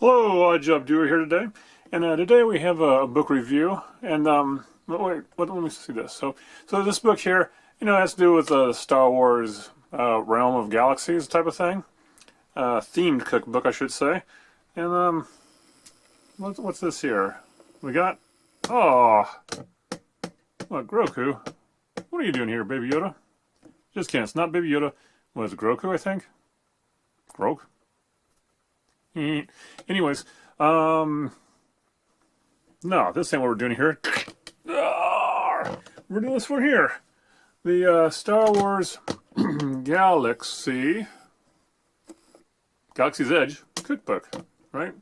Hello, Odd Job Doer here today, and today we have a book review. And let me see this. So this book here, has to do with the Star Wars realm of galaxies type of thing, themed cookbook, I should say. And what's this here? We got what, Grogu? What are you doing here, Baby Yoda? Just kidding, it's not Baby Yoda. Well, it's Grogu, I think. Grogu. Anyways, no, this ain't what we're doing here. We're doing this one here. The Star Wars Galaxy's Edge cookbook, right?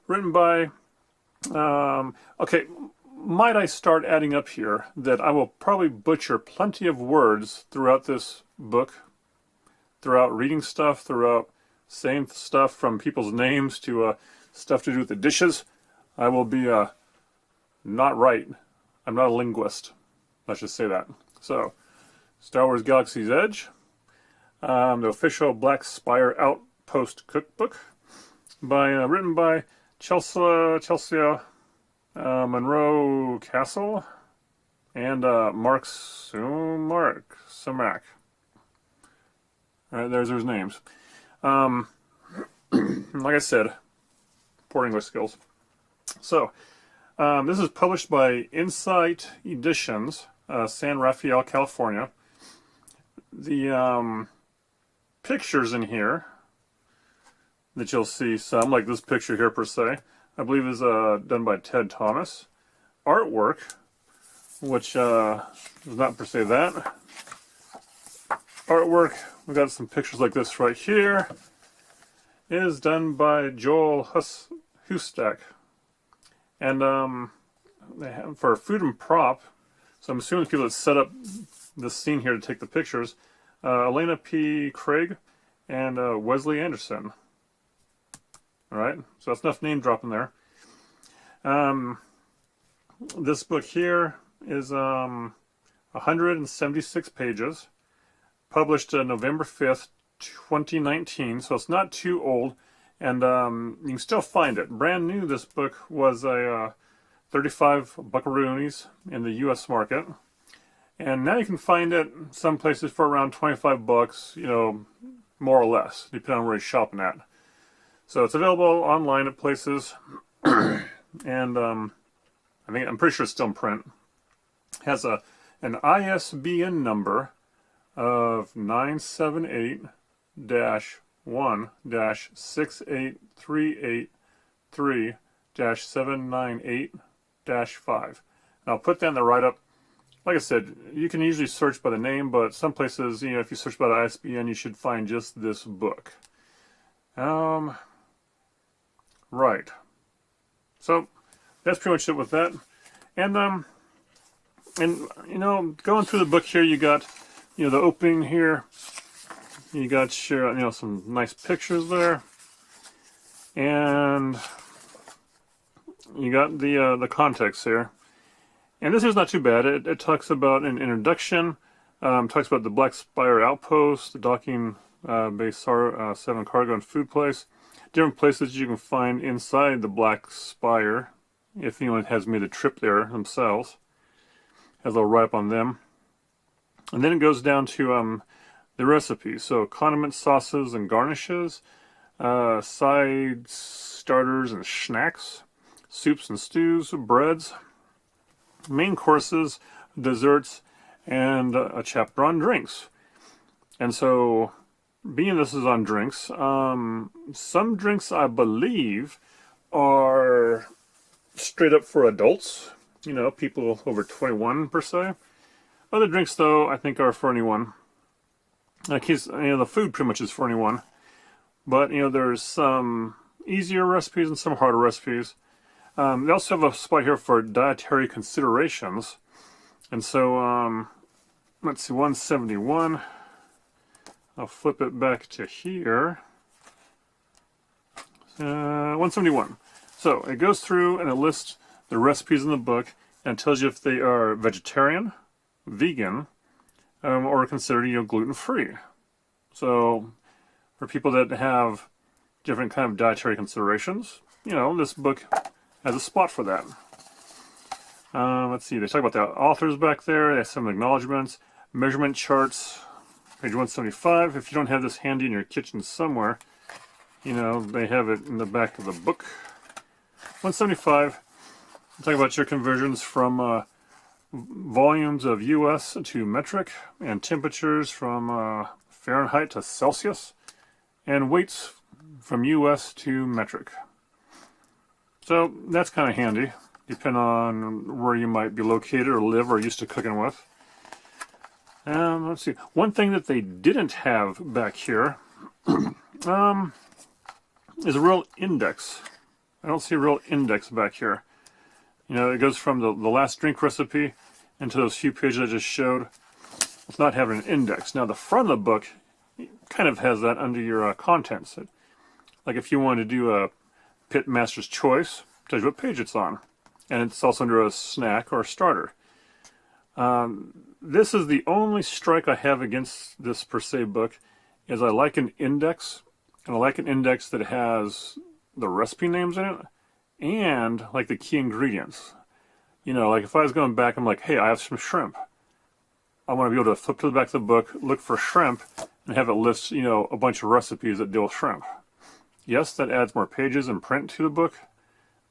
Written by, okay, might I start adding up here that I will probably butcher plenty of words throughout this book, throughout reading stuff, throughout saying stuff from people's names to stuff to do with the dishes. I will be not right. I'm not a linguist. Let's just say that. So, Star Wars Galaxy's Edge, the official Black Spire Outpost cookbook, written by Chelsea Monroe-Cassel and Mark Sumac. All right, there's his names. Like I said, poor English skills. So, this is published by Insight Editions, San Rafael, California. The pictures in here that you'll see some, like this picture here per se, I believe is done by Ted Thomas. Artwork, which is not per se that. Artwork, we've got some pictures like this right here, is done by Joel Hustak. And they have, for food and prop, so I'm assuming the people that set up this scene here to take the pictures, Elena P. Craig and Wesley Anderson. Alright, so that's enough name dropping there. This book here is 176 pages. Published November 5th, 2019, so it's not too old, and you can still find it. Brand new, this book was a 35 buckaroonies in the U.S. market, and now you can find it some places for around 25 bucks, more or less, depending on where you're shopping at. So it's available online at places, and I'm pretty sure it's still in print. It has an ISBN number of 978-1-68383-798-5. I'll put that in the write-up. Like I said, you can usually search by the name, but some places, if you search by the ISBN, you should find just this book. Right. So, that's pretty much it with that. And going through the book here, you got the opening here, you got some nice pictures there, and you got the context here. And this is not too bad. It talks about an introduction, talks about the Black Spire Outpost, the docking bay 7 cargo and food place, different places you can find inside the Black Spire, if anyone has made the trip there themselves. Has a little write-up on them. And then it goes down to the recipes. So condiments, sauces, and garnishes, sides, starters, and snacks, soups and stews, breads, main courses, desserts, and a chapter on drinks. And so, being this is on drinks, some drinks I believe are straight up for adults, people over 21 per se. Other drinks, though, I think are for anyone. The food pretty much is for anyone. But, there's some easier recipes and some harder recipes. They also have a spot here for dietary considerations. And so, let's see, 171. I'll flip it back to here. 171. So, it goes through and it lists the recipes in the book and tells you if they are vegetarian, vegan, or considered gluten-free. So for people that have different kind of dietary considerations. You know, this book has a spot for that. Let's see, they talk about the authors back there. They have some acknowledgments, measurement charts, page 175. If you don't have this handy in your kitchen somewhere, you know, they have it in the back of the book. 175, talk about your conversions from volumes of US to metric, and temperatures from Fahrenheit to Celsius, and weights from US to metric. So that's kind of handy, depending on where you might be located or live or used to cooking with. Let's see. One thing that they didn't have back here is a real index. I don't see a real index back here. You know, it goes from the last drink recipe into those few pages I just showed. It's not having an index. Now, the front of the book kind of has that under your contents. Like if you want to do a Pit Master's Choice, it tells you what page it's on. And it's also under a snack or a starter. This is the only strike I have against this per se book, is I like an index, and I like an index that has the recipe names in it, and like the key ingredients. You know, like if I was going back, I'm like, hey, I have some shrimp. I want to be able to flip to the back of the book, look for shrimp, and have it list, you know, a bunch of recipes that deal with shrimp. Yes, that adds more pages and print to the book,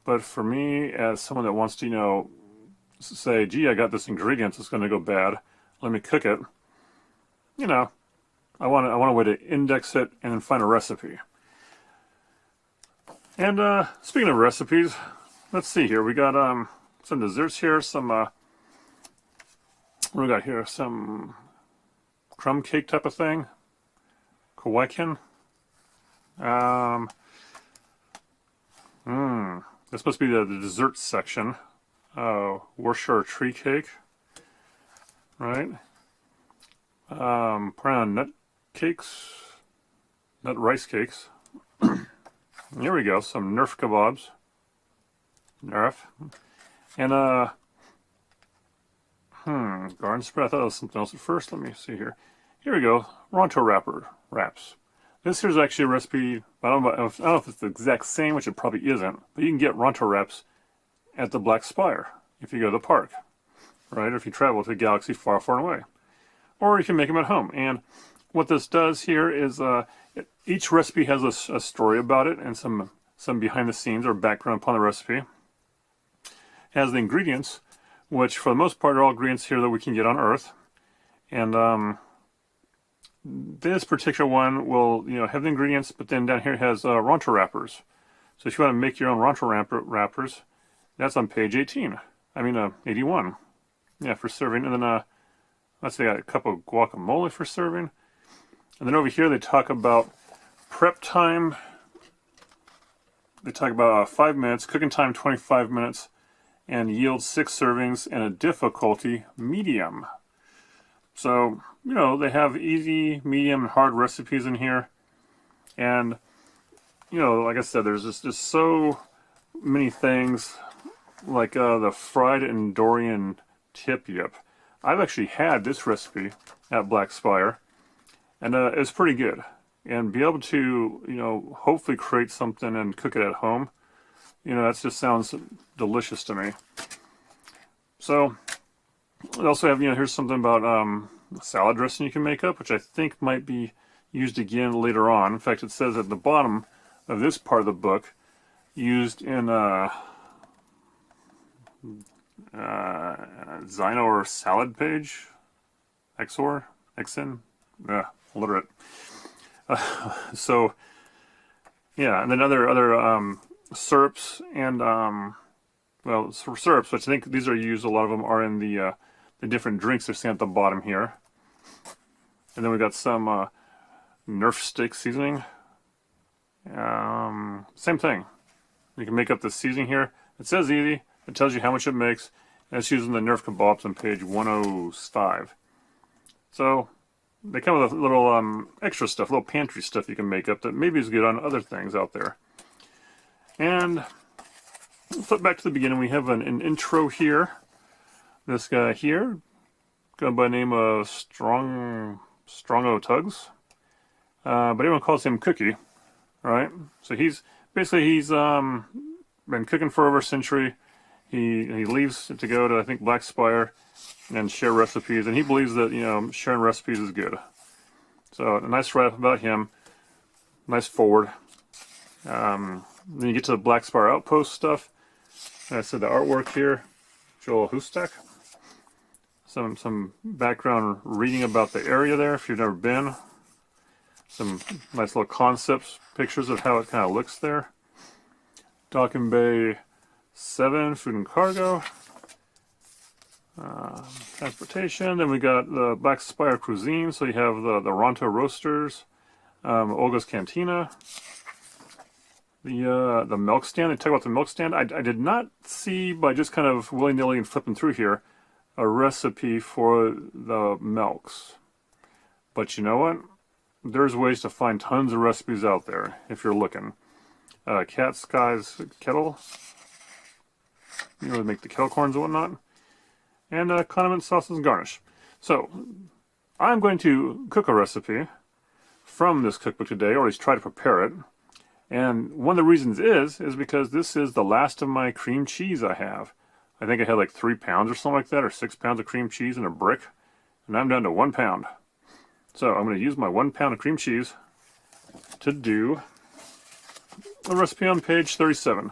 but for me, as someone that wants to, you know, say, gee, I got this ingredient that's going to go bad, let me cook it, you know, I want a way to index it and then find a recipe. And speaking of recipes, let's see here. We got some desserts here, some, what do we got here? Some crumb cake type of thing. Kawaiian. This must be the dessert section. Worcestershire tree cake. Right. Brown nut cakes. Nut rice cakes. Here we go, some Nerf kebabs. Nerf. And, garden spread. I thought it was something else at first. Let me see here. Here we go, Ronto wraps. This here's actually a recipe. I don't know if it's the exact same, which it probably isn't, but you can get Ronto wraps at the Black Spire if you go to the park, right? Or if you travel to a galaxy far, far away. Or you can make them at home. And what this does here is each recipe has a story about it and some behind the scenes or background upon the recipe. It has the ingredients, which for the most part are all ingredients here that we can get on Earth. And this particular one will, you know, have the ingredients, but then down here it has Ronto wrappers. So if you want to make your own Ronto wrappers, that's on page 81. Yeah, for serving. And then let's say I got a cup of guacamole for serving. And then over here they talk about prep time. They talk about 5 minutes, cooking time 25 minutes, and yield 6 servings, and a difficulty medium. So, you know, they have easy, medium, and hard recipes in here. And, you know, like I said, there's just so many things, like the fried Endorian tip yip. I've actually had this recipe at Black Spire, and it's pretty good. And be able to, you know, hopefully create something and cook it at home, you know, that just sounds delicious to me. So, we also have, you know, here's something about salad dressing you can make up, which I think might be used again later on. In fact, it says at the bottom of this part of the book, used in Xino or salad page, Xin, illiterate. So, yeah, and then other syrups and well, syrups, which I think these are used. A lot of them are in the different drinks they're seeing at the bottom here. And then we got some Nerf steak seasoning. Same thing. You can make up the seasoning here. It says easy. It tells you how much it makes. And it's using the Nerf kebabs on page 105. So they come with a little extra stuff, little pantry stuff you can make up that maybe is good on other things out there. And flip back to the beginning. We have an intro here. This guy here, going by the name of Strongo Tugs, but everyone calls him Cookie. right? So he's been cooking for over a century. He leaves to go to, I think, Black Spire and share recipes, and he believes that, you know, sharing recipes is good. So a nice write-up about him, nice forward. Then you get to the Black Spire Outpost stuff. Like I said, the artwork here, Joel Hustak. Some background reading about the area there if you've never been. Some nice little concepts, pictures of how it kind of looks there. Docking Bay 7, food and cargo. Transportation. Then we got the Black Spire cuisine. So you have the Ronto roasters, Olga's Cantina, the milk stand. They talk about the milk stand. I did not see, by just kind of willy-nilly and flipping through here, a recipe for the milks. But you know what? There's ways to find tons of recipes out there if you're looking. Cat Sky's kettle. You know, make the kettle corns and whatnot. And condiment sauces and garnish. So, I'm going to cook a recipe from this cookbook today, or at least try to prepare it. And one of the reasons is because this is the last of my cream cheese I have. I think I had like 3 pounds or something like that, or 6 pounds of cream cheese in a brick. And I'm down to 1 pound. So I'm going to use my 1 pound of cream cheese to do a recipe on page 37.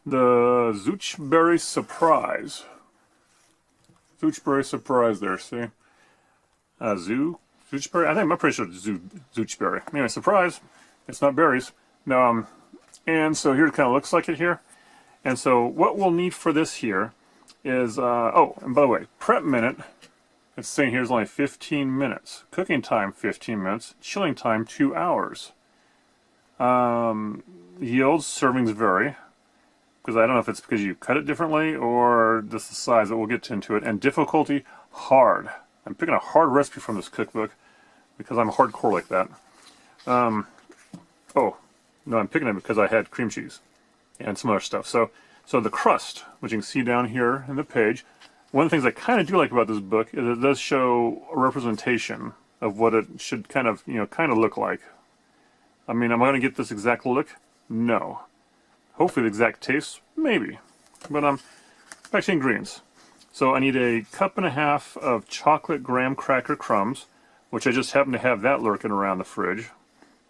The Zoochberry Surprise. Zoochberry Surprise there, see? Zoochberry? I'm pretty sure it's Zoochberry. Anyway, surprise. It's not berries. And so here it kind of looks like it here. And so what we'll need for this here is, oh, and by the way, prep minute, it's saying here is only 15 minutes. Cooking time, 15 minutes. Chilling time, 2 hours. Yields, servings vary. Because I don't know if it's because you cut it differently or just the size, but we'll get into it. And difficulty, hard. I'm picking a hard recipe from this cookbook because I'm hardcore like that. Oh, no, I'm picking it because I had cream cheese and some other stuff. So the crust, which you can see down here in the page, one of the things I kind of do like about this book is it does show a representation of what it should kind of look like. I mean, am I going to get this exact look? No. Hopefully the exact taste? Maybe. But back to ingredients. So I need a 1.5 cups of chocolate graham cracker crumbs, which I just happen to have that lurking around the fridge,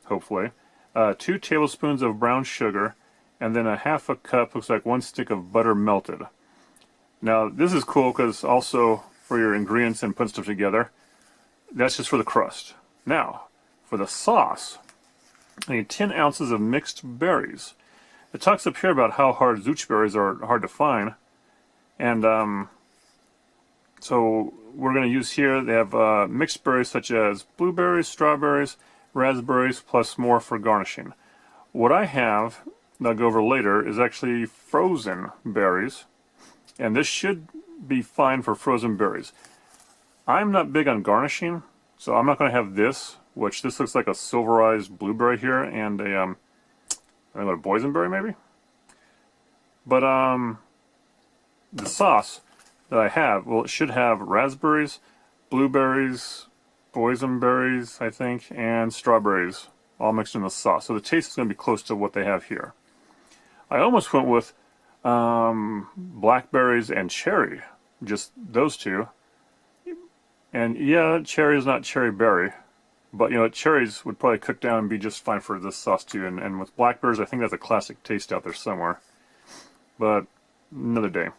hopefully. 2 tablespoons of brown sugar, and then 1/2 cup, looks like 1 stick of butter melted. Now this is cool because also for your ingredients and putting stuff together, that's just for the crust. Now, for the sauce, I need 10 ounces of mixed berries. It talks up here about how hard zoochberries are hard to find, and so we're going to use here, they have mixed berries such as blueberries, strawberries, raspberries, plus more for garnishing. What I have, that I'll go over later, is actually frozen berries, and this should be fine for frozen berries. I'm not big on garnishing, so I'm not going to have this, which this looks like a silverized blueberry here, and a I think a boysenberry maybe? But the sauce that I have, well, it should have raspberries, blueberries, boysenberries, I think, and strawberries all mixed in the sauce. So the taste is going to be close to what they have here. I almost went with blackberries and cherry, just those two. And yeah, cherry is not cherry berry. But, you know, cherries would probably cook down and be just fine for this sauce too. And with blackberries, I think that's a classic taste out there somewhere. But another day.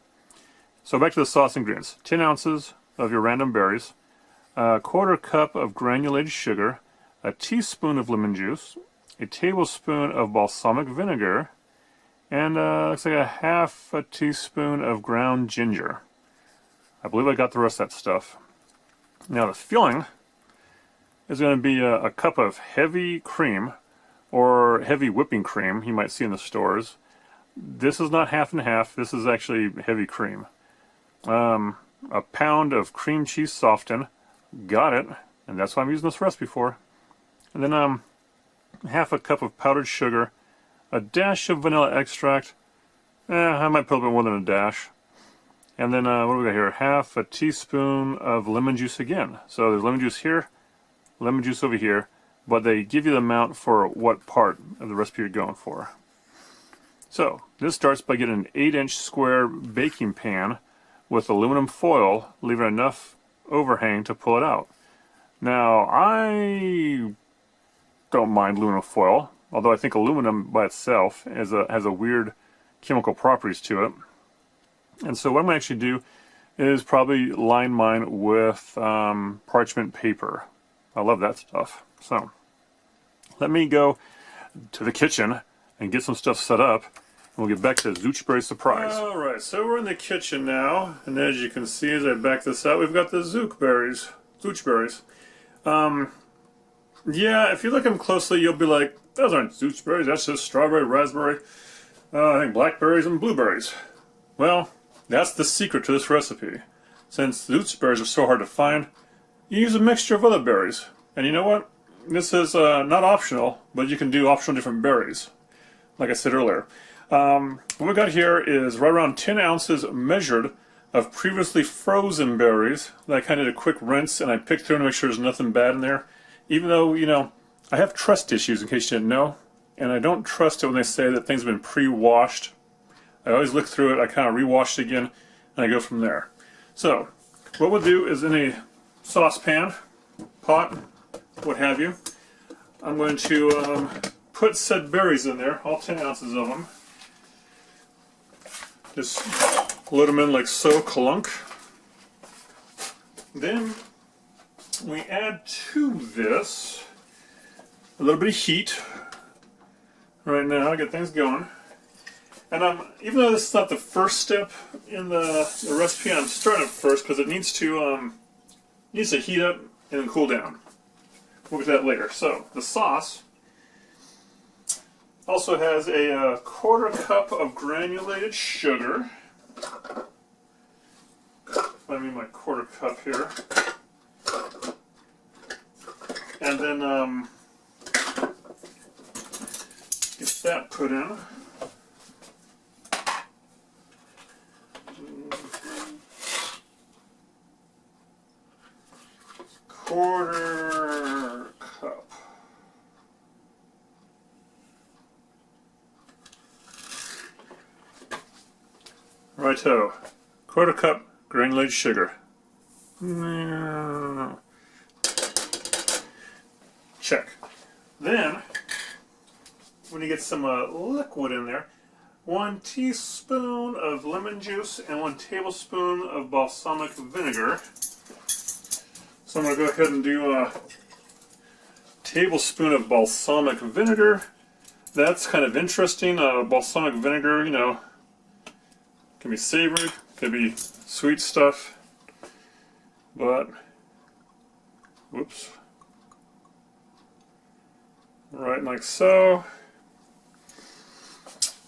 So back to the sauce ingredients. 10 ounces of your random berries. 1/4 cup of granulated sugar. A teaspoon of lemon juice. A tablespoon of balsamic vinegar. And looks like 1/2 teaspoon of ground ginger. I believe I got the rest of that stuff. Now the filling is going to be a cup of heavy cream, or heavy whipping cream you might see in the stores. This is not half and half, this is actually heavy cream. A pound of cream cheese softened, got it, and that's what I'm using this recipe for. And then 1/2 cup of powdered sugar, a dash of vanilla extract, I might put a little bit more than a dash. And then what do we got here? 1/2 teaspoon of lemon juice again. So there's lemon juice here, lemon juice over here, but they give you the amount for what part of the recipe you're going for. So this starts by getting an 8-inch square baking pan with aluminum foil, leaving enough overhang to pull it out. Now, I don't mind aluminum foil, although I think aluminum by itself has a weird chemical properties to it. And so what I'm going to actually do is probably line mine with parchment paper. I love that stuff. So let me go to the kitchen and get some stuff set up, and we'll get back to the Zoochberry surprise. Alright, so we're in the kitchen now, and as you can see as I back this out, we've got the Zoochberries. Yeah, if you look at them closely, you'll be like, those aren't Zoochberries, that's just strawberry, raspberry, I think blackberries and blueberries. Well, that's the secret to this recipe. Since Zoochberries are so hard to find, you use a mixture of other berries. And you know what? This is not optional, but you can do optional different berries, like I said earlier. What we got here is right around 10 ounces measured of previously frozen berries that I kind of did a quick rinse, and I picked through to make sure there's nothing bad in there. Even though, you know, I have trust issues in case you didn't know, and I don't trust it when they say that things have been pre-washed. I always look through it, I kind of re-wash it again, and I go from there. So, what we'll do is in a saucepan, pot, what have you, I'm going to put said berries in there, all 10 ounces of them. Just load them in like so, clunk. Then we add to this a little bit of heat right now, get things going. And even though this is not the first step in the recipe, I'm starting it first because it needs to heat up and then cool down. We'll get to that later. So the sauce also has a 1/4 cup of granulated sugar. Find me my 1/4 cup here. And then get that put in. Quarter cup. Righto. 1/4 cup granulated sugar. Check. Then, when you get some liquid in there, 1 teaspoon of lemon juice and 1 tablespoon of balsamic vinegar. So I'm going to go ahead and do a tablespoon of balsamic vinegar. That's kind of interesting. Balsamic vinegar, you know, can be savory, can be sweet stuff, but, whoops. Right, like so.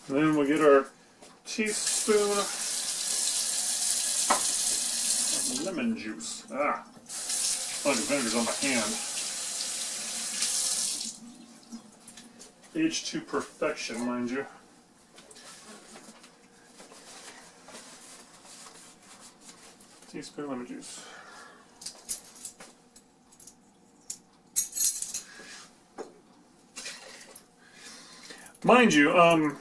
And then we'll get our teaspoon of lemon juice. Like vinegar's on my hand. Aged to perfection, mind you. Teaspoon of lemon juice. Mind you, I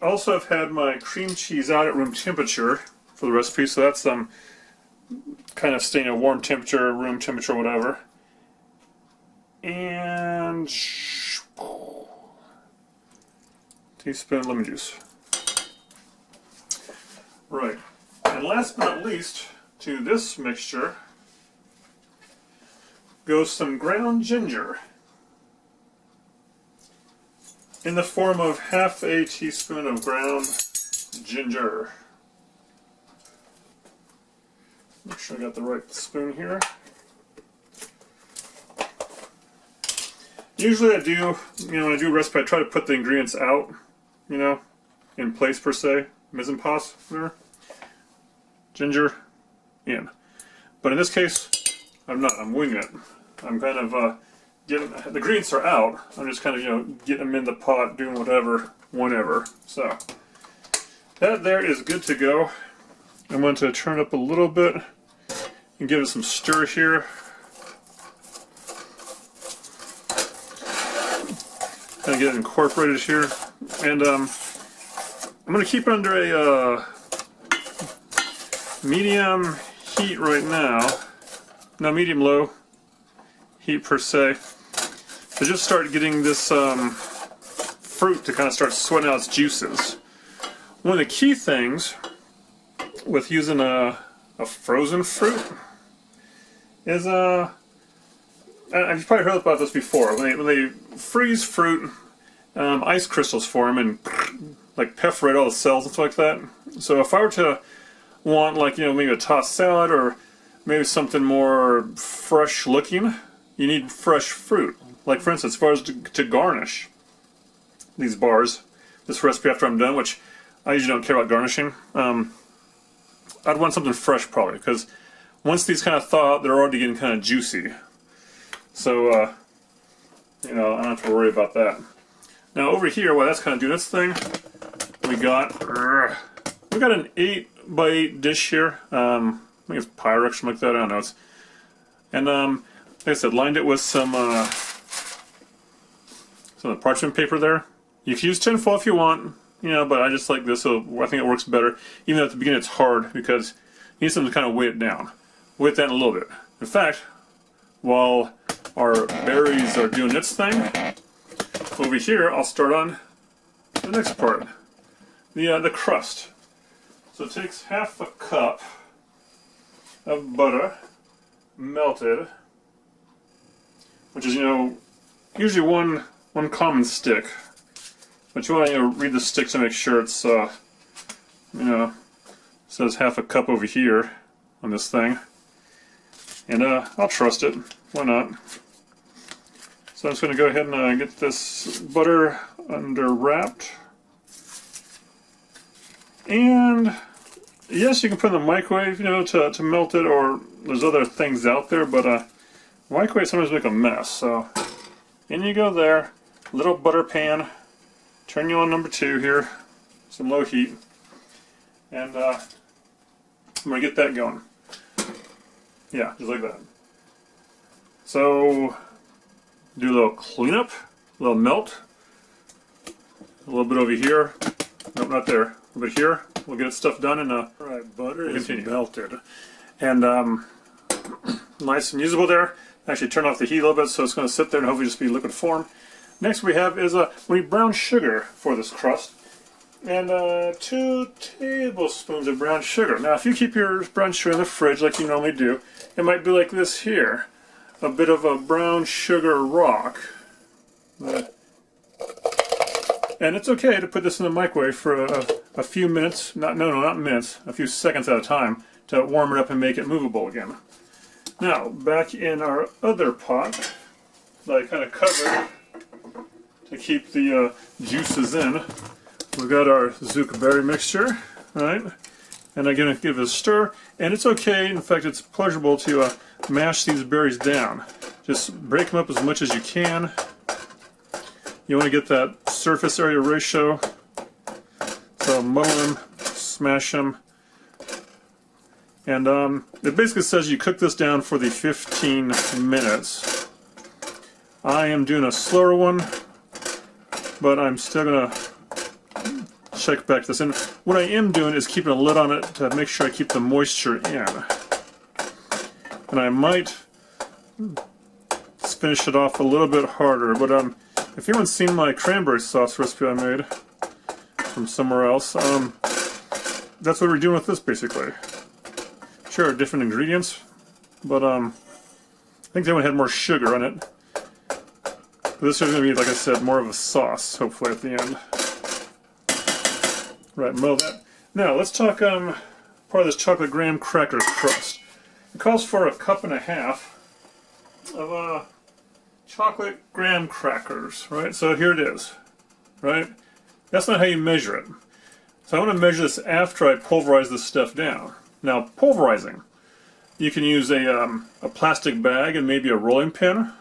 also have had my cream cheese out at room temperature for the recipe, so that's kind of staying at warm temperature, room temperature, whatever. And teaspoon of lemon juice. Right. And last but not least, to this mixture goes some ground ginger in the form of 1/2 teaspoon of ground ginger. Make sure I got the right spoon here. Usually I do, you know, when I do a recipe, I try to put the ingredients out, you know, in place per se, mise en place, there. Ginger in. But in this case, I'm not, I'm winging it. I'm kind of getting, the ingredients are out, I'm just kind of, you know, getting them in the pot, doing whatever, whenever. So, that there is good to go. I'm going to turn it up a little bit and give it some stir here. Kind of get it incorporated here. And I'm going to keep it under a medium heat right now. No, medium-low heat per se. To just start getting this fruit to kind of start sweating out its juices. One of the key things with using a frozen fruit is I've probably heard about this before. When they freeze fruit, ice crystals form and like perforate all the cells and stuff like that. So if I were to want, like, maybe a tossed salad or maybe something more fresh looking, you need fresh fruit. Like, for instance, as far as to garnish these bars, this recipe after I'm done, which I usually don't care about garnishing, I'd want something fresh probably, because once these kind of thaw out, they're already getting kind of juicy. So, I don't have to worry about that. Now over here, while that's kind of doing its thing, we got an 8x8 dish here. I think it's Pyrex or something like that. I don't know. And like I said, lined it with some parchment paper there. You can use tinfoil if you want, but I just like this, so I think it works better. Even though at the beginning it's hard because you need something to kind of weigh it down. Weigh it down a little bit. In fact, while our berries are doing its thing, over here I'll start on the next part, the crust. So it takes half a cup of butter, melted, which is usually one common stick. But you want to read the stick to make sure it's says half a cup over here on this thing, and I'll trust it. Why not? So I'm just going to go ahead and get this butter under wrapped. And yes, you can put it in the microwave, to melt it, or there's other things out there, but microwave sometimes make a mess. So in you go there, little butter pan. Turn you on number 2 here, some low heat, and I'm going to get that going. Yeah, just like that. So do a little cleanup, a little melt, a little bit over here. Nope, not there. A little bit here. We'll get stuff done, and alright, butter is melted, and nice and usable there. Actually, turn off the heat a little bit, so it's going to sit there and hopefully just be liquid form. Next we have is we need brown sugar for this crust, and 2 tablespoons of brown sugar. Now, if you keep your brown sugar in the fridge like you normally do, it might be like this here, a bit of a brown sugar rock. And it's okay to put this in the microwave for a few minutes, not minutes, a few seconds at a time, to warm it up and make it movable again. Now, back in our other pot that I kind of covered to keep the juices in, we've got our zucchini berry mixture, right? And I'm going to give it a stir, and it's okay, in fact it's pleasurable to mash these berries down. Just break them up as much as you can. You want to get that surface area ratio, so muddle them, smash them, and it basically says you cook this down for the 15 minutes. I am doing a slower one, but I'm still going to check back this. And what I am doing is keeping a lid on it to make sure I keep the moisture in. And I might finish it off a little bit harder, but if anyone's seen my cranberry sauce recipe I made from somewhere else, that's what we're doing with this basically. Sure, different ingredients, but I think that one had more sugar in it. But this is going to be, like I said, more of a sauce, hopefully, at the end. Right, muddle that. Now, let's talk part of this chocolate graham cracker crust. It calls for 1.5 cups of chocolate graham crackers, right? So here it is, right? That's not how you measure it. So I want to measure this after I pulverize this stuff down. Now, pulverizing, you can use a plastic bag and maybe a rolling pin,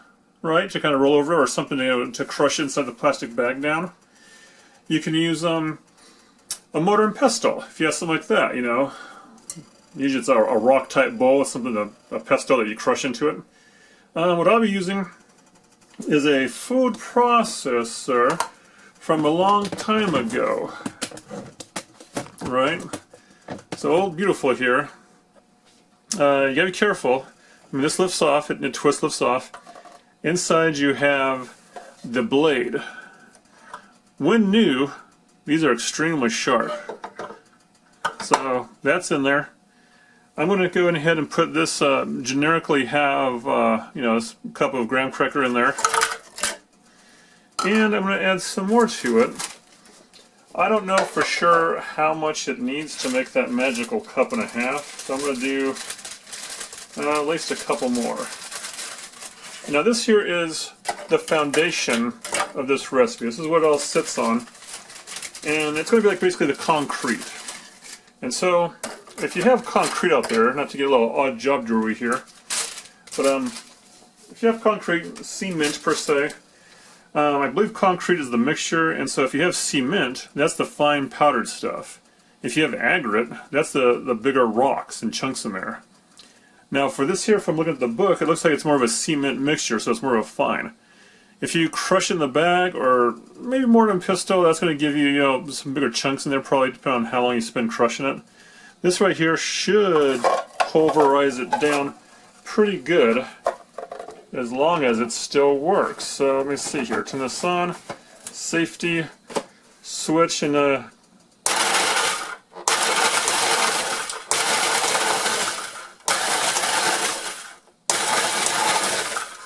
right, to kind of roll over it, or something to crush inside the plastic bag down. You can use a mortar and pestle, if you have something like that, Usually it's a rock-type bowl with something, a pestle that you crush into it. What I'll be using is a food processor from a long time ago. Right? So Old Beautiful here. You gotta be careful. I mean, this lifts off, it twists, lifts off. Inside you have the blade. When new, these are extremely sharp. So that's in there. I'm going to go ahead and put this, generically have, you know, this cup of graham cracker in there. And I'm going to add some more to it. I don't know for sure how much it needs to make that magical cup and a half. So I'm going to do at least a couple more. Now this here is the foundation of this recipe. This is what it all sits on. And it's going to be like basically the concrete. And so, if you have concrete out there, not to get a little odd job jewelry here, but if you have concrete, cement per se, I believe concrete is the mixture, and so if you have cement, that's the fine powdered stuff. If you have aggregate, that's the bigger rocks and chunks in there. Now for this here, from looking at the book, it looks like it's more of a cement mixture, so it's more of a fine. If you crush it in the bag, or maybe more than pistol, that's going to give you, you know, some bigger chunks in there, probably depending on how long you spend crushing it. This right here should pulverize it down pretty good, as long as it still works. So let me see here. Turn this on. Safety switch, and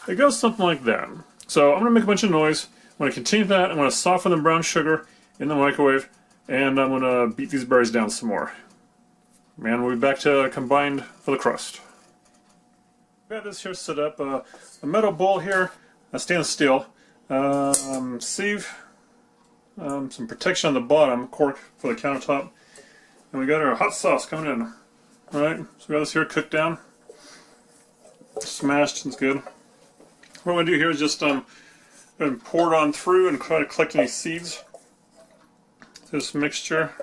it goes something like that. So I'm going to make a bunch of noise. I'm going to continue that. I'm going to soften the brown sugar in the microwave, and I'm going to beat these berries down some more. And we'll be back to combined for the crust. We have this here set up, a metal bowl here, a stainless steel, sieve, some protection on the bottom, cork for the countertop, and we got our hot sauce coming in. Alright, so we got this here cooked down, smashed, it's good. What I'm going to do here is just pour it on through and try to collect any seeds. This mixture.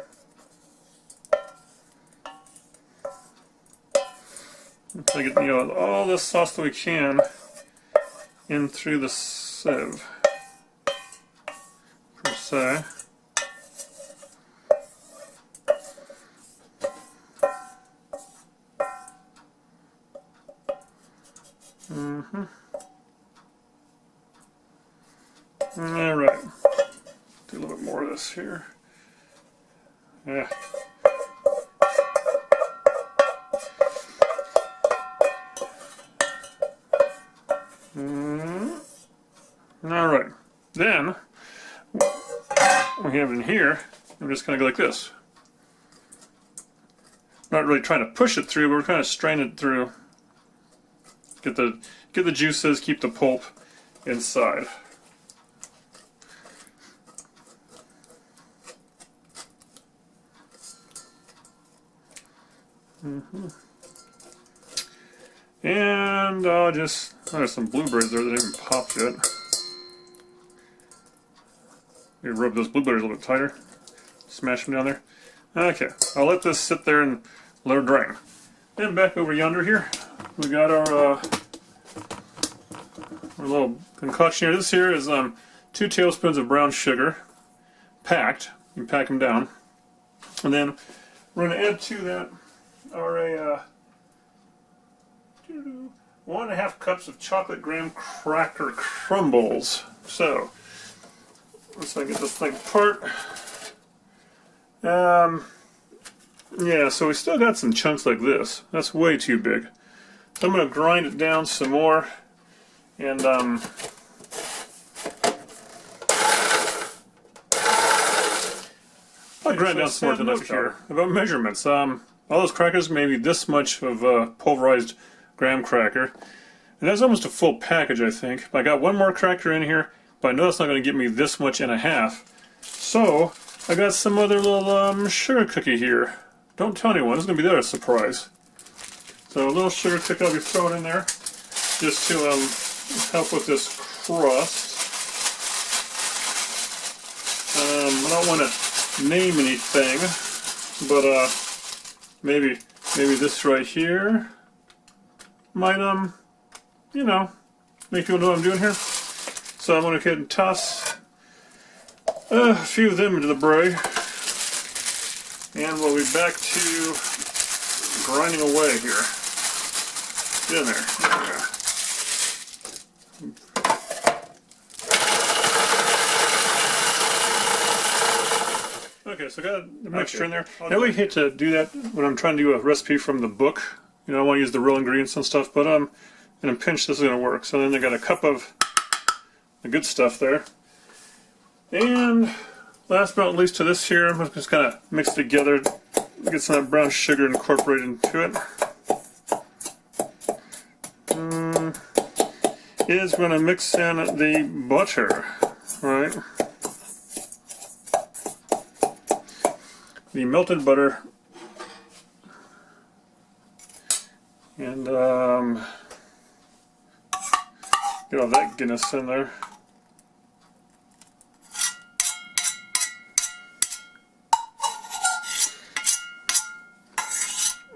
Try to get, you know, all this sauce that we can in through the sieve, per se. Alright. Do a little bit more of this here. Yeah. Alright. Then, we have in here, I'm just going to go like this. Not really trying to push it through, but we're kind of straining it through. Get the juices, keep the pulp inside. And there's some blueberries there that haven't popped yet. You rub those blueberries a little bit tighter. Smash them down there. Okay, I'll let this sit there and let it drain. Then back over yonder here, we got our little concoction here. This here is 2 tablespoons of brown sugar, packed. You can pack them down. And then we're going to add to that our 1.5 cups of chocolate graham cracker crumbles. So, let's get this thing apart. Yeah, so we still got some chunks like this. That's way too big. So I'm going to grind it down some more, and I'll grind down some more than enough here. About measurements, all those crackers maybe this much of pulverized graham cracker, and that's almost a full package, I think. I got one more cracker in here, but I know it's not going to give me this much and a half. So I got some other little sugar cookie here. Don't tell anyone, it's going to be there a surprise. So a little sugar cookie I'll be throwing in there, just to help with this crust. I don't want to name anything, but maybe this right here might you know, make people know what I'm doing here. So I'm going to go ahead and toss a few of them into the bray. And we'll be back to grinding away here. Get in there. There we go. Okay, so I got the mixture in there. I really hate to do that when I'm trying to do a recipe from the book. You know, I want to use the real ingredients and stuff, but in a pinch this is going to work. So then I got a cup of the good stuff there. And last but not least to this here, I'm just kind of mix it together, get some of that brown sugar incorporated into it. Is going to mix in the butter, right? The melted butter, and get all that goodness in there.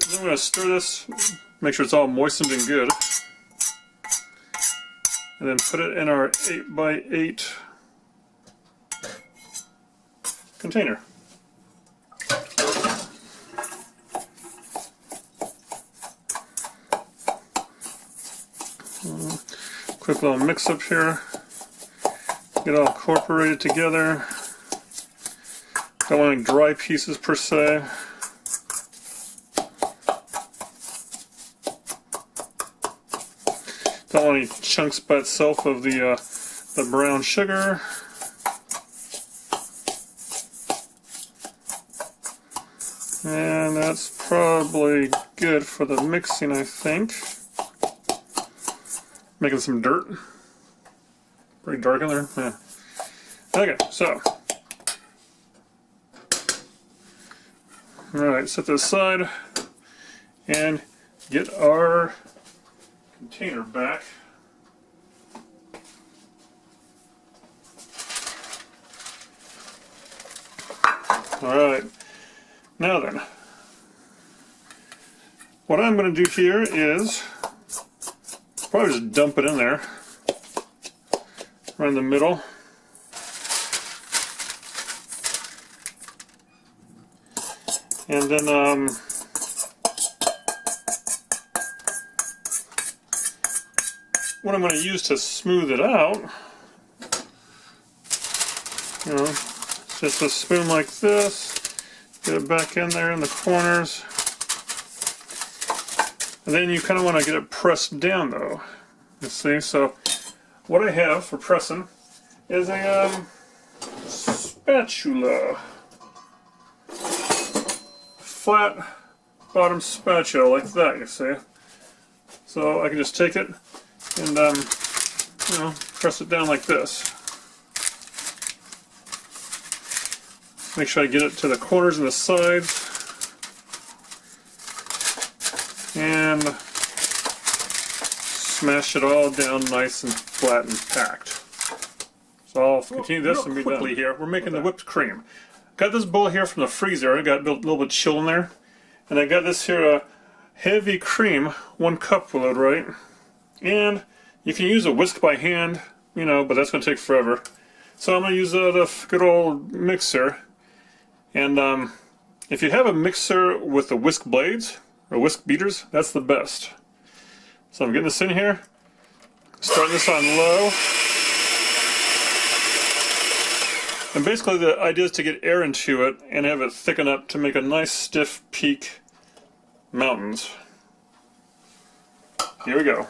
Then I'm going to stir this, make sure it's all moistened and good, and then put it in our 8x8 container. Quick little mix up here, get all incorporated together. Don't want any dry pieces per se. Don't want any chunks by itself of the brown sugar. And that's probably good for the mixing, I think. Making some dirt. Pretty dark in there. Yeah. Okay, so. Alright, set this aside and get our container back. Alright, now then, what I'm going to do here is probably just dump it in there, right in the middle. And then what I'm going to use to smooth it out, you know, just a spoon like this, get it back in there in the corners. And then you kind of want to get it pressed down though. You see, so what I have for pressing is a spatula. Flat bottom spatula like that, you see. So I can just take it and you know, press it down like this. Make sure I get it to the corners and the sides. And smash it all down nice and flat and packed. So I'll continue this and be quickly here. We're making the whipped cream. Got this bowl here from the freezer. I got a little bit of chill in there. And I got this here heavy cream, 1 cup load, right? And you can use a whisk by hand, you know, but that's going to take forever. So I'm going to use the good old mixer. And if you have a mixer with the whisk blades, or whisk beaters, that's the best. So I'm getting this in here, starting this on low. And basically the idea is to get air into it and have it thicken up to make a nice stiff peak mountains. Here we go.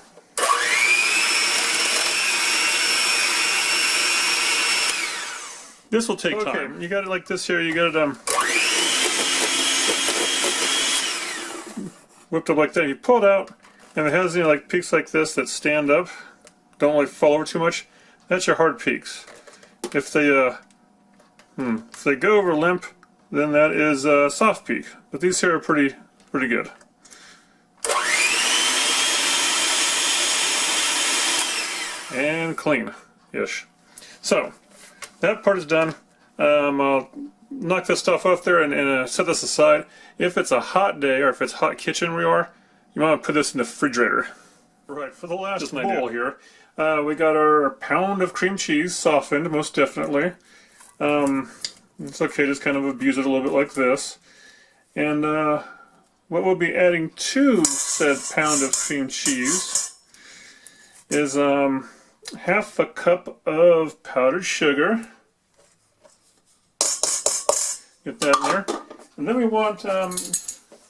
This will take time. You got it like this here, you got it whipped up like that. You pull it out, and it has, you know, like peaks like this that stand up, don't like fall over too much. That's your hard peaks. If they go over limp, then that is a soft peak. But these here are pretty good. And clean-ish. So that part is done. I'll knock this stuff off there and set this aside. If it's a hot day or if it's hot kitchen where you are, you want to put this in the refrigerator. Right, for the last bowl here, We got our pound of cream cheese softened, most definitely. It's okay, just kind of abuse it a little bit like this. And what we'll be adding to said pound of cream cheese is half a cup of powdered sugar. Get that in there. And then we want, it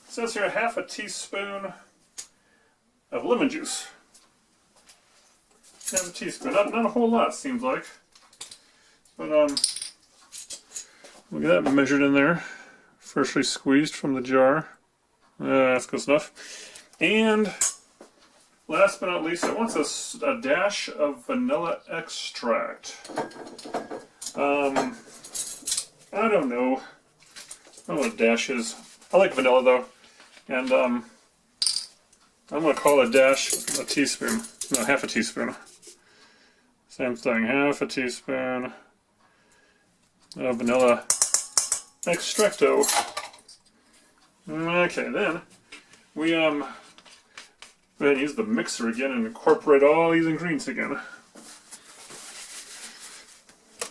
says here, half a teaspoon of lemon juice. Half a teaspoon. Not a whole lot, seems like. But we'll get that measured in there. Freshly squeezed from the jar. That's good enough. And last but not least, it wants a dash of vanilla extract. I don't know. I don't know what a dash is. I like vanilla though. And I'm going to call a dash a teaspoon. No, half a teaspoon. Same thing, half a teaspoon of vanilla extracto. Okay, then we go ahead and use the mixer again and incorporate all these ingredients again.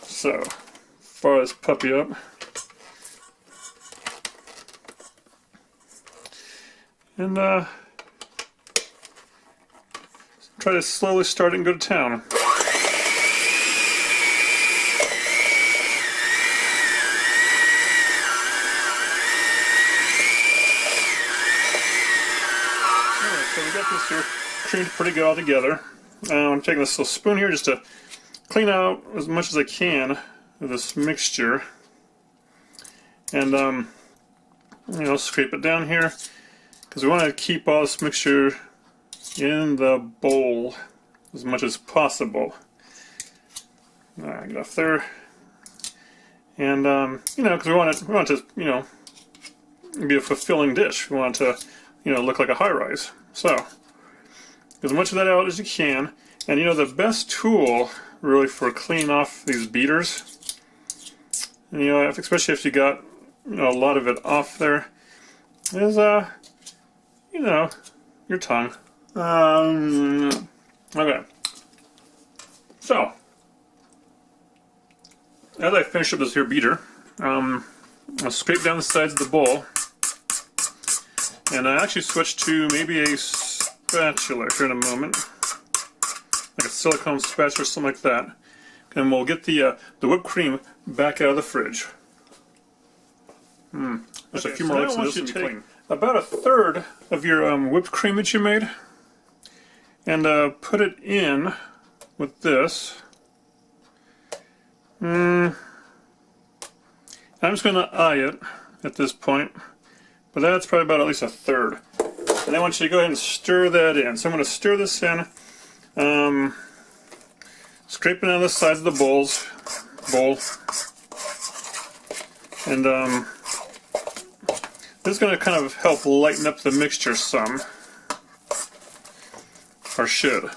So, fire this puppy up. And try to slowly start it and go to town. So we got this here creamed pretty good all together. I'm taking this little spoon here just to clean out as much as I can of this mixture. And you know, scrape it down here because we want to keep all this mixture in the bowl as much as possible. Alright, get off there. And you know, because we want it to, you know, be a fulfilling dish. We want it to, you know, look like a high-rise. So, get as much of that out as you can. And you know, the best tool really for cleaning off these beaters, and, you know, especially if you got, you know, a lot of it off there, is you know, your tongue. Okay. So, as I finish up this here beater, I'll scrape down the sides of the bowl. And I actually switched to maybe a spatula here in a moment, like a silicone spatula or something like that. And we'll get the whipped cream back out of the fridge. Just a few more licks of this and be clean. About a third of your whipped cream that you made, and put it in with this. I'm just going to eye it at this point. But that's probably about at least a third. And I want you to go ahead and stir that in. So I'm going to stir this in, scraping out the sides of the bowl. And this is going to kind of help lighten up the mixture some. Or should.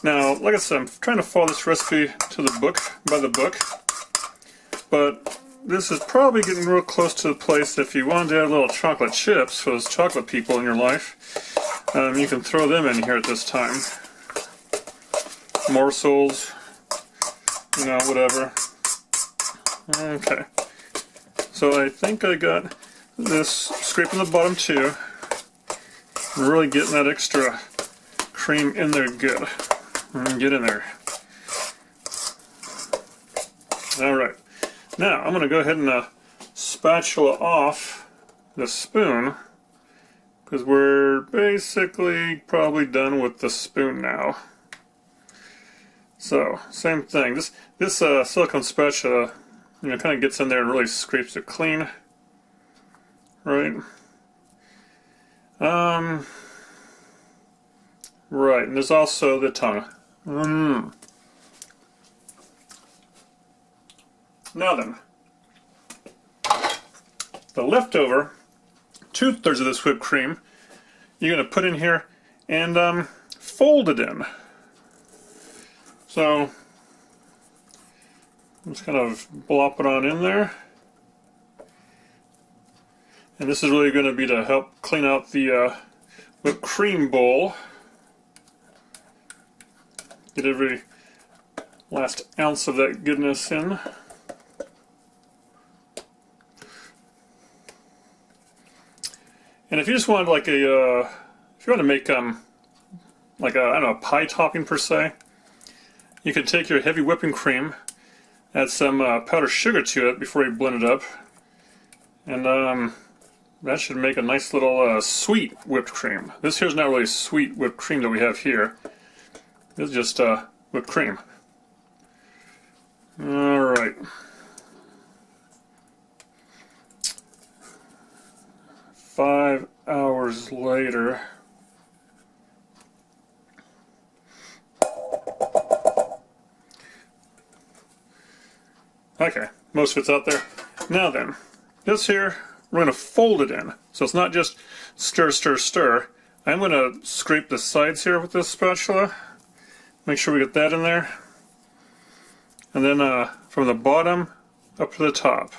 Now, like I said, I'm trying to follow this recipe to the book, by the book. But this is probably getting real close to the place that if you wanted to add little chocolate chips for those chocolate people in your life, you can throw them in here at this time. Morsels, you know, whatever. Okay. So I think I got this scraping the bottom too. And really getting that extra cream in there good. Get in there. Alright. Now, I'm going to go ahead and spatula off the spoon, because we're basically probably done with the spoon now. So, same thing. This silicone spatula, you know, kind of gets in there and really scrapes it clean. Right? Right, and there's also the tongue. Now then, the leftover 2/3 of this whipped cream, you're going to put in here and fold it in. So, just kind of blop it on in there. And this is really going to be to help clean out the whipped cream bowl. Get every last ounce of that goodness in. And if you just wanted like a, if you want to make like a, I don't know, a pie topping per se, you can take your heavy whipping cream, add some powdered sugar to it before you blend it up, and that should make a nice little sweet whipped cream. This here's not really sweet whipped cream that we have here. This is just whipped cream. Alright. Five hours later. Okay, most of it's out there. Now then, this here, we're going to fold it in. So it's not just stir, stir, stir. I'm going to scrape the sides here with this spatula. Make sure we get that in there. And then from the bottom up to the top.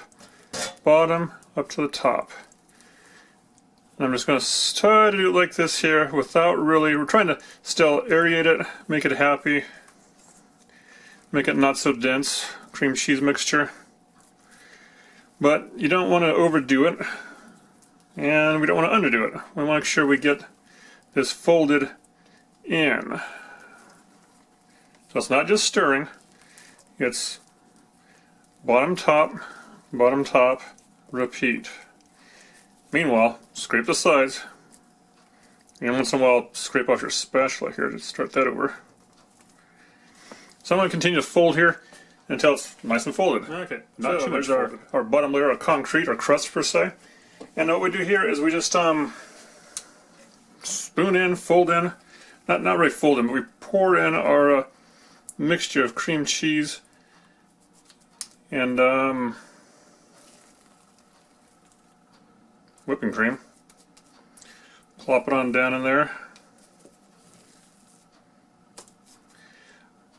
Bottom up to the top. And I'm just going to try to do it like this here without really, we're trying to still aerate it, make it happy, make it not so dense, cream cheese mixture. But you don't want to overdo it, and we don't want to underdo it. We want to make sure we get this folded in. So it's not just stirring, it's bottom, top, repeat. Meanwhile, scrape the sides, and once in a while scrape off your spatula here to start that over. So I'm going to continue to fold here until it's nice and folded. Okay, not too much folded. Our bottom layer of concrete, or crust per se. And what we do here is we just spoon in, fold in, not really fold in, but we pour in our mixture of cream cheese and whipping cream. Plop it on down in there.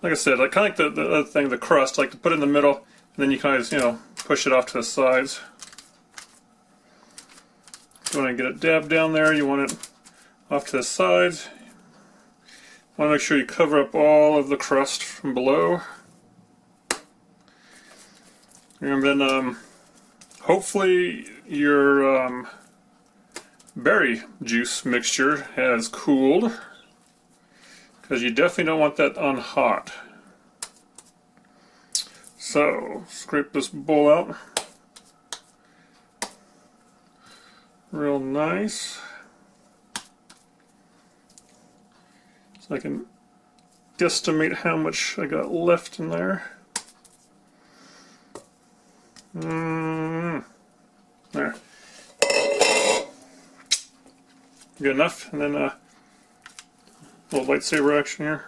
Like I said, I kind of like the other thing, the crust, I like to put it in the middle, and then you kind of, you know, push it off to the sides. You want to get it dabbed down there, you want it off to the sides. You want to make sure you cover up all of the crust from below. And then hopefully your berry juice mixture has cooled, because you definitely don't want that on hot. So, scrape this bowl out. Real nice. So I can guesstimate how much I got left in there. There. Good enough. And then a little lightsaber action here.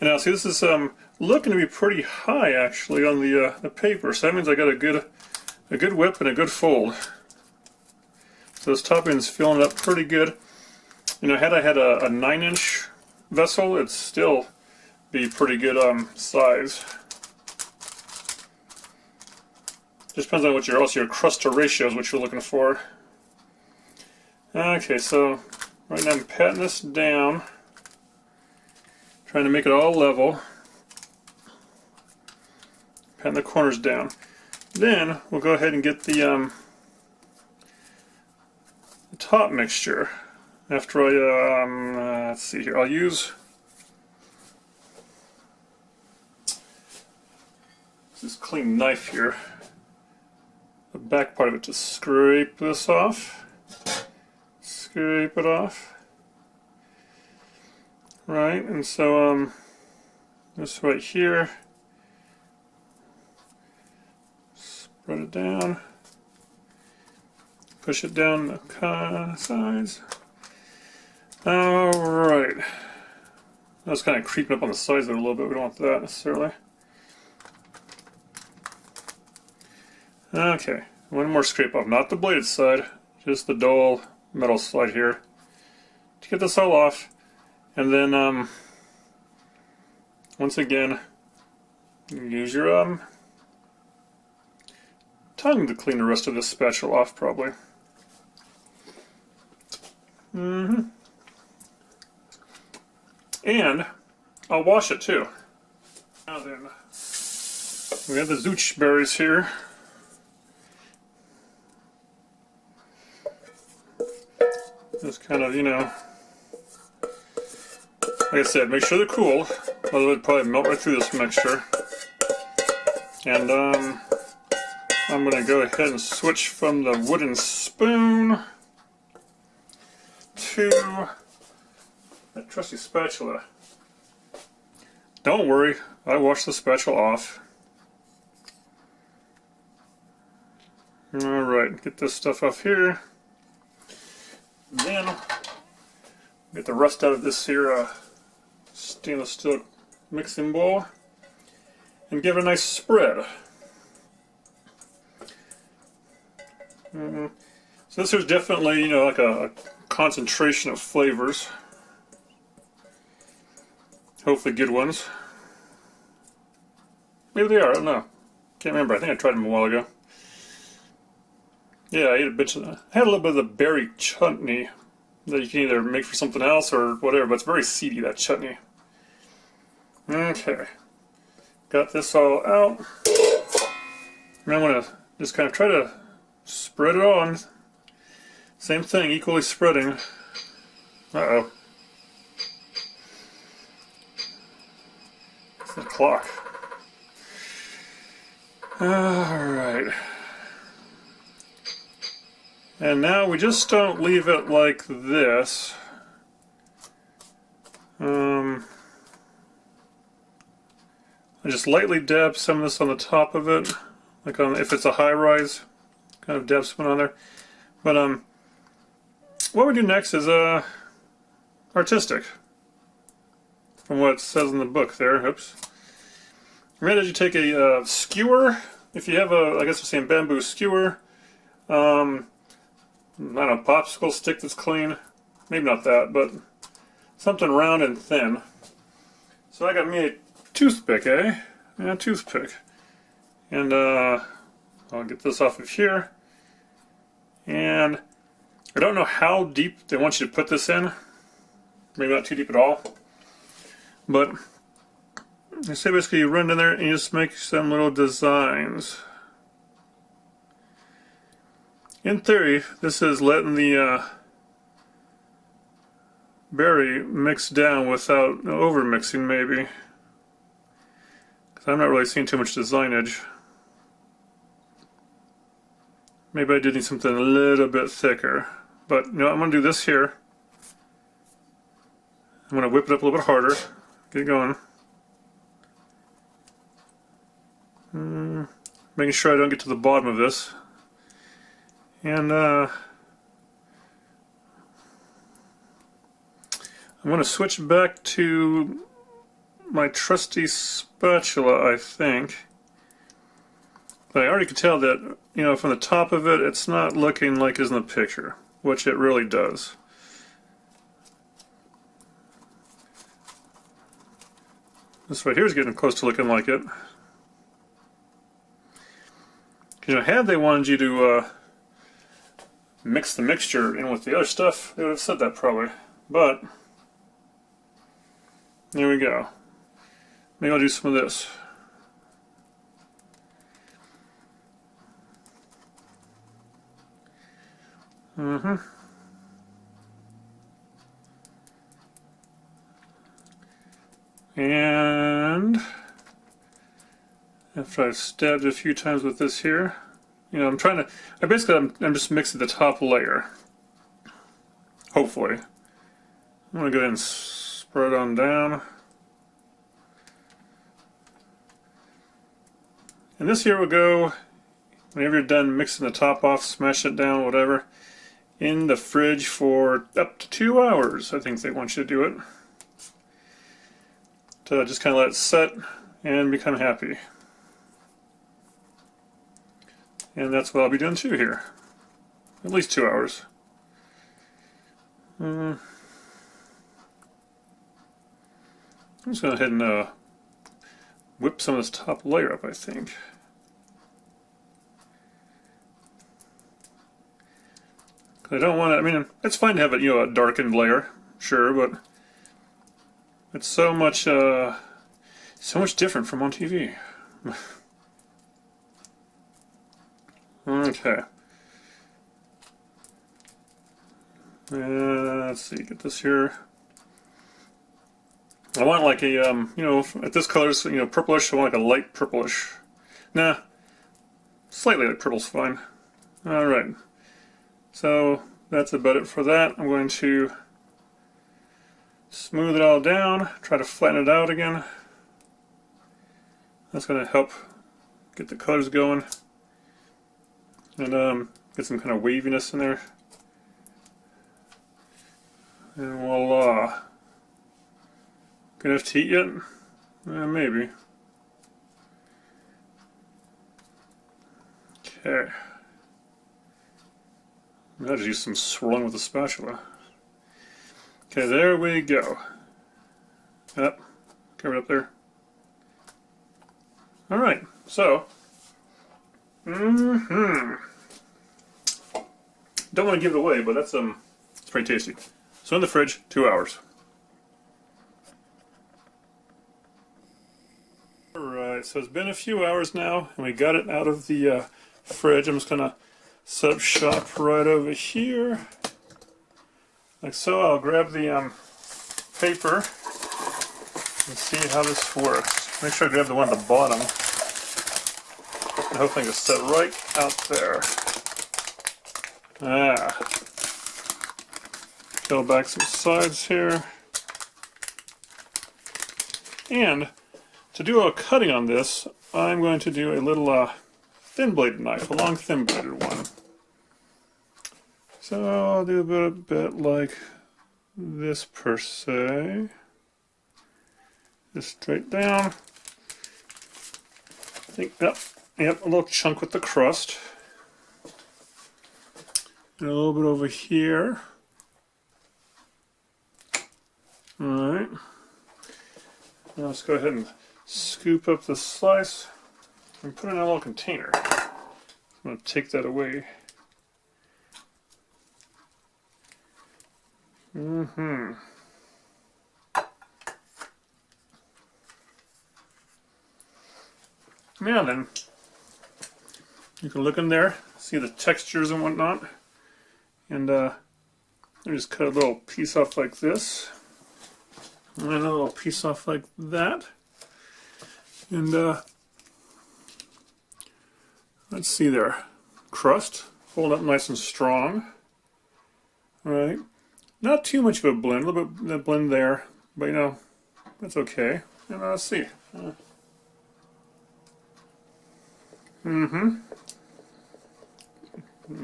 And now see, this is looking to be pretty high actually on the paper, so that means I got a good whip and a good fold. So this topping's filling it up pretty good. You know, had I had a 9-inch vessel, it'd still be pretty good size. Just depends on what your crust to ratios, what you're looking for. Okay, so right now I'm patting this down, trying to make it all level. Patting the corners down. Then we'll go ahead and get the top mixture. After I, let's see here, I'll use this clean knife here, the back part of it, to scrape this off. Scrape it off. Right, and so this right here, spread it down, push it down the sides. Alright, that's kind of creeping up on the sides there a little bit, we don't want that necessarily. Okay, one more scrape off, not the bladed side, just the dull metal side here, to get this all off. And then once again, use your tongue to clean the rest of this spatula off, probably. And I'll wash it too. Now then, we have the zooch berries here. Just kind of, you know, like I said, make sure they're cool, otherwise it'd probably melt right through this mixture. And I'm going to go ahead and switch from the wooden spoon to that trusty spatula. Don't worry, I washed the spatula off. Alright, get this stuff off here. Then, get the rust out of this here stainless steel mixing bowl and give it a nice spread. So this is definitely, you know, like a concentration of flavors. Hopefully good ones. Maybe they are, I don't know. Can't remember, I think I tried them a while ago. Yeah, I ate a bit of, I had a little bit of the berry chutney that you can either make for something else or whatever, but it's very seedy, that chutney. Okay. Got this all out. And I'm going to just kind of try to spread it on. Same thing, equally spreading. Uh-oh. It's the clock. Alright. And now we just don't leave it like this. I just lightly dab some of this on the top of it, like on, if it's a high-rise, kind of dab some on there. But what we do next is artistic, from what it says in the book there. Oops. Right as you take a skewer, if you have a, I guess we're saying bamboo skewer, not a popsicle stick that's clean, maybe not that, but something round and thin. So I got me a toothpick, Yeah, a toothpick. And I'll get this off of here. And I don't know how deep they want you to put this in. Maybe not too deep at all. But they say basically you run in there and you just make some little designs. In theory, this is letting the berry mix down without over mixing, maybe. Because I'm not really seeing too much designage. Maybe I did need something a little bit thicker. But you know, I'm going to do this here. I'm going to whip it up a little bit harder. Get it going. Making sure I don't get to the bottom of this. And I'm going to switch back to my trusty spatula, I think. But I already could tell that, you know, from the top of it, it's not looking like it's in the picture, which it really does. This right here is getting close to looking like it. You know, had they wanted you to mix the mixture in with the other stuff, they would have said that probably. But there we go. Maybe I'll do some of this. And after I've stabbed it a few times with this here, you know, I'm just mixing the top layer. Hopefully. I'm going to go ahead and spread on down. And this here will go, whenever you're done mixing the top off, smash it down, whatever, in the fridge for up to 2 hours. I think they want you to do it. To just kind of let it set and become happy. And that's what I'll be doing too here. At least 2 hours. I'm just going to go ahead and whip some of this top layer up, I think. I don't want to, I mean, it's fine to have a, you know, a darkened layer, sure, but It's so much different from on TV. Okay. Let's see, get this here. I want like a, you know, at this color's, you know, purplish, I want like a light purplish. Nah, slightly light purple's fine. Alright, so that's about it for that. I'm going to smooth it all down, try to flatten it out again. That's going to help get the colors going and get some kind of waviness in there. And voila. Gonna have to eat yet? Maybe. Okay. I'll just use some swirling with the spatula. Okay, there we go. Yep, cover it up there. Alright, so. Don't want to give it away, but that's it's pretty tasty. So in the fridge, 2 hours. Alright, so it's been a few hours now, and we got it out of the fridge. I'm just going to set up shop right over here. Like so. I'll grab the paper and see how this works. Make sure I grab the one at the bottom. The whole thing is set right out there. Peel back some sides here. And to do a cutting on this, I'm going to do a little thin bladed knife, a long thin bladed one. So I'll do a bit like this per se. Just straight down. I think, yep, a little chunk with the crust. And a little bit over here. Alright. Now let's go ahead and scoop up the slice and put it in a little container. I'm going to take that away. Now then, you can look in there, see the textures and whatnot, and I just cut a little piece off like this, and a little piece off like that, and let's see there, crust, hold up nice and strong, alright, not too much of a blend, a little bit of blend there, but you know, that's okay, and let's see. Oh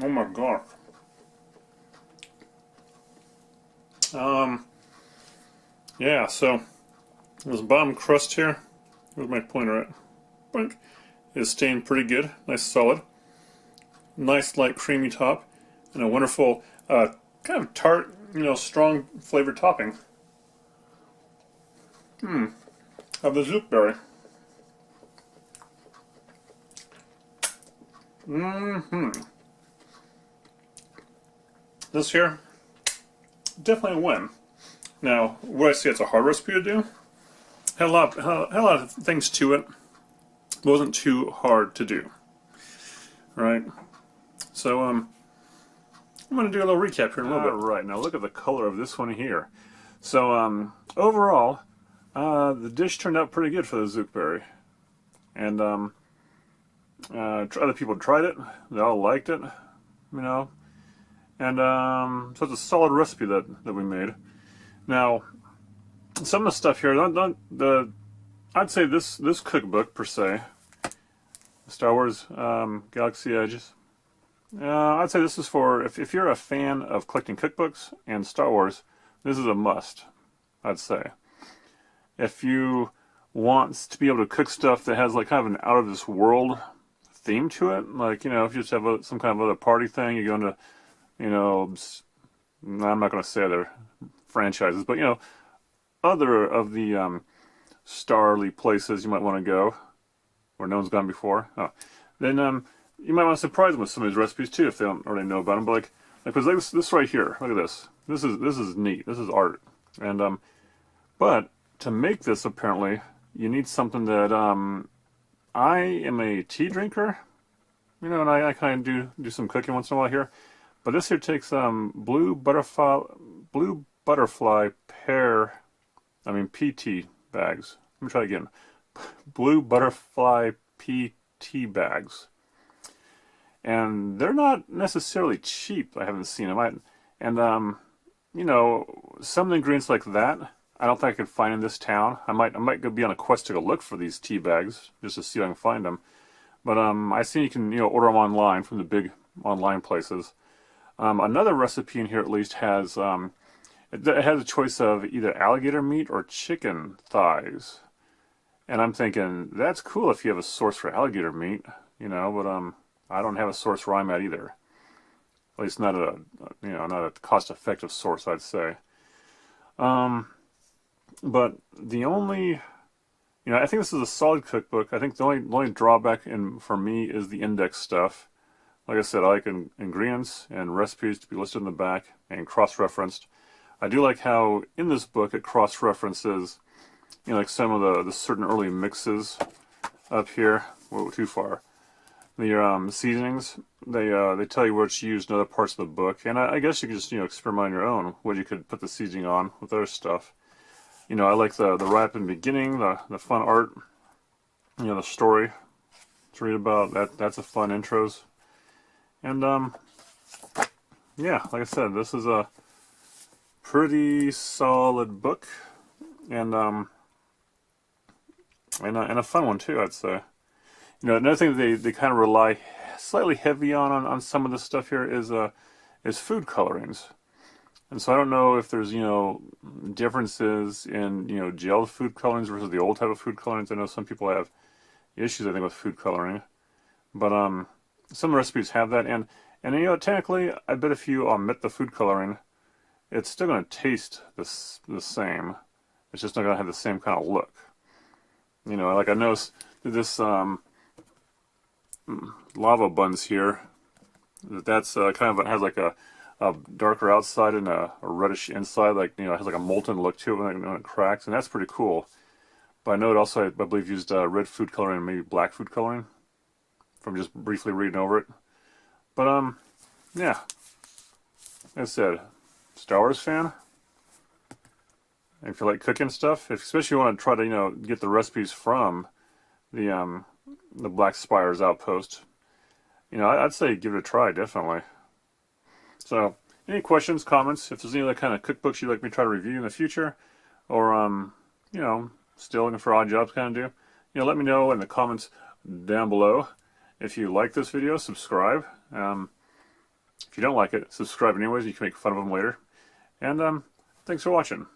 my gosh. Yeah, so this bottom crust here, where's my pointer at? Boink, is staying pretty good, nice solid. Nice light creamy top, and a wonderful kind of tart, you know, strong flavored topping. Of the zookberry. This here, definitely a win. Now, would I say it's a hard recipe to do? Had a lot of things to it. It wasn't too hard to do. Right? So, I'm going to do a little recap here in a little bit. Right, now look at the color of this one here. So, overall, the dish turned out pretty good for the zookberry. And, other people tried it, they all liked it, you know, and so it's a solid recipe that we made. Now, some of the stuff here, I'd say this cookbook per se, Star Wars Galaxy Edges, I'd say this is for, if you're a fan of collecting cookbooks and Star Wars, this is a must, I'd say. If you want to be able to cook stuff that has like kind of an out of this world theme to it, like, you know, if you just have some kind of other party thing, you go into, you know, I'm not going to say other franchises, but, you know, other of the starly places you might want to go, where no one's gone before, then you might want to surprise them with some of these recipes too, if they don't already know about them. But like this right here, look at this. This is neat. This is art, and but to make this, apparently, you need something that, I am a tea drinker, you know, and I kind of do some cooking once in a while here. But this here takes, blue butterfly pear, PT bags. Let me try again. Blue butterfly PT bags. And they're not necessarily cheap. I haven't seen them. You know, some ingredients like that, I don't think I could find in this town. I might go be on a quest to go look for these tea bags just to see if I can find them. But I see you can, you know, order them online from the big online places. Another recipe in here at least has it has a choice of either alligator meat or chicken thighs. And I'm thinking that's cool if you have a source for alligator meat, you know, but I don't have a source where I'm at either. At least not a not a cost-effective source, I'd say. But the only, you know, I think this is a solid cookbook. I think the only drawback for me is the index stuff. Like I said, I like ingredients and recipes to be listed in the back and cross-referenced. I do like how in this book it cross-references, you know, like some of the certain early mixes up here. Whoa, too far. The seasonings, they tell you where it's used in other parts of the book, and I guess you could just, you know, experiment on your own what you could put the seasoning on with other stuff. You know, I like the wrap in the beginning, the fun art, you know, the story to read about. That's a fun intros. And yeah, like I said, this is a pretty solid book, and a fun one too, I'd say. You know, another thing they kind of rely slightly heavy on some of this stuff here is food colorings. And so I don't know if there's, you know, differences in, you know, gelled food colorings versus the old type of food colorings. I know some people have issues, I think, with food coloring. But some recipes have that, and you know, technically, I bet if you omit the food coloring, it's still going to taste the same. It's just not going to have the same kind of look. You know, like I noticed this lava buns here, that's kind of has like a darker outside and a reddish inside, like, you know, it has like a molten look to it when it cracks, and that's pretty cool. But I know it also, I believe, used red food coloring and maybe black food coloring from just briefly reading over it. But yeah, like I said, Star Wars fan. If you like cooking stuff, especially if you want to try to, you know, get the recipes from the Black Spire's Outpost, you know, I'd say give it a try, definitely. So, any questions, comments? If there's any other kind of cookbooks you'd like me to try to review in the future, or you know, still looking for odd jobs kind of do, you know, let me know in the comments down below. If you like this video, subscribe. If you don't like it, subscribe anyways. You can make fun of them later. And thanks for watching.